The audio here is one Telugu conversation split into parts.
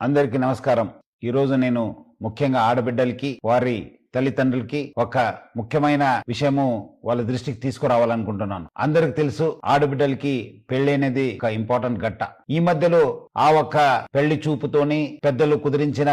అందరికీ నమస్కారం. ఈరోజు నేను ముఖ్యంగా ఆడబిడ్డలకి వారి తల్లిదండ్రులకి ఒక ముఖ్యమైన విషయము వాళ్ళ దృష్టికి తీసుకురావాలనుకుంటున్నాను. అందరికి తెలుసు, ఆడబిడ్డలకి పెళ్లి అనేది ఒక ఇంపార్టెంట్ ఘట్ట. ఈ మధ్యలో ఆ ఒక్క పెళ్లి చూపుతోని పెద్దలు కుదిరించిన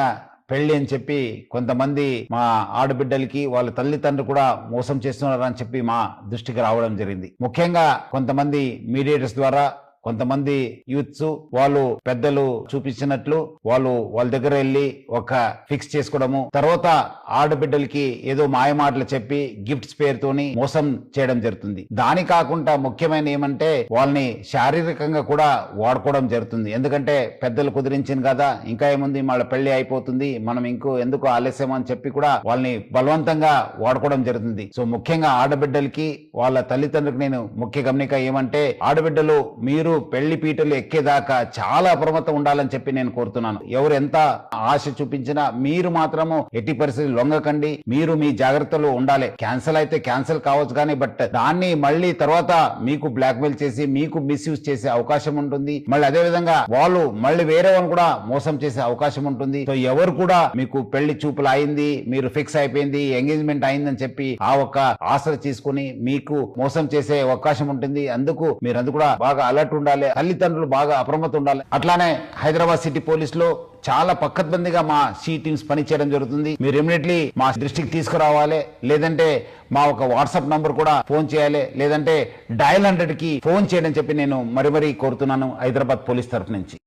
పెళ్లి అని చెప్పి కొంతమంది మా ఆడబిడ్డలకి వాళ్ళ తల్లిదండ్రులు కూడా మోసం చేస్తున్నారని చెప్పి మా దృష్టికి రావడం జరిగింది. ముఖ్యంగా కొంతమంది మీడియేటర్స్ ద్వారా కొంతమంది యూత్స్ వాళ్ళు పెద్దలు చూపించినట్లు వాళ్ళ దగ్గర వెళ్ళి ఒక ఫిక్స్ చేసుకోవడము, తర్వాత ఆడబిడ్డలకి ఏదో మాయమాటలు చెప్పి గిఫ్ట్స్ పేరుతోని మోసం చేయడం జరుగుతుంది. దాని కాకుండా ముఖ్యమైన ఏమంటే వాళ్ళని శారీరకంగా కూడా వాడుకోవడం జరుగుతుంది. ఎందుకంటే పెద్దలు కుదిరించింది కదా, ఇంకా ఏముంది, వాళ్ళ పెళ్లి అయిపోతుంది, మనం ఎందుకు ఆలస్యం అని చెప్పి కూడా వాళ్ళని బలవంతంగా వాడుకోవడం జరుగుతుంది. సో ముఖ్యంగా ఆడబిడ్డలకి వాళ్ళ తల్లిదండ్రులకు నేను ముఖ్య గమనిక ఏమంటే, ఆడబిడ్డలు మీరు పెళ్లి పీటలు ఎక్కేదాకా చాలా అప్రమత్తం ఉండాలని చెప్పి నేను కోరుతున్నాను. ఎవరు ఎంత ఆశ చూపించినా మీరు మాత్రము ఎట్టి పరిస్థితి లొంగకండి. మీరు మీ జాగ్రత్తలు ఉండాలి. క్యాన్సిల్ అయితే క్యాన్సిల్ కావచ్చు కానీ, బట్ దాన్ని మళ్ళీ తర్వాత మీకు బ్లాక్మెయిల్ చేసి మీకు మిస్యూజ్ చేసే అవకాశం ఉంటుంది. మళ్ళీ అదే విధంగా వాళ్ళు మళ్ళీ వేరే వాళ్ళని కూడా మోసం చేసే అవకాశం ఉంటుంది. సో ఎవరు కూడా మీకు పెళ్లి చూపులు అయింది, మీరు ఫిక్స్ అయిపోయింది, ఎంగేజ్మెంట్ అయిందని చెప్పి ఆ ఒక్క ఆశలు తీసుకుని మీకు మోసం చేసే అవకాశం ఉంటుంది. అందుకు మీరందరూ కూడా బాగా అలర్ట్ ఉండాలి. తల్లిదండ్రులు బాగా అప్రమత్తం ఉండాలి. అట్లానే హైదరాబాద్ సిటీ పోలీసులో చాలా పక్కద్బందిగా మా సి టీమ్స్ పనిచేయడం జరుగుతుంది. మీరు ఇమీడియట్లీ మా దృష్టికి తీసుకురావాలి, లేదంటే మా ఒక వాట్సాప్ నంబర్ కూడా ఫోన్ చేయాలి, లేదంటే డయల్ 100కి ఫోన్ చేయడం చెప్పి నేను మరీ కోరుతున్నాను హైదరాబాద్ పోలీస్ తరఫు నుంచి.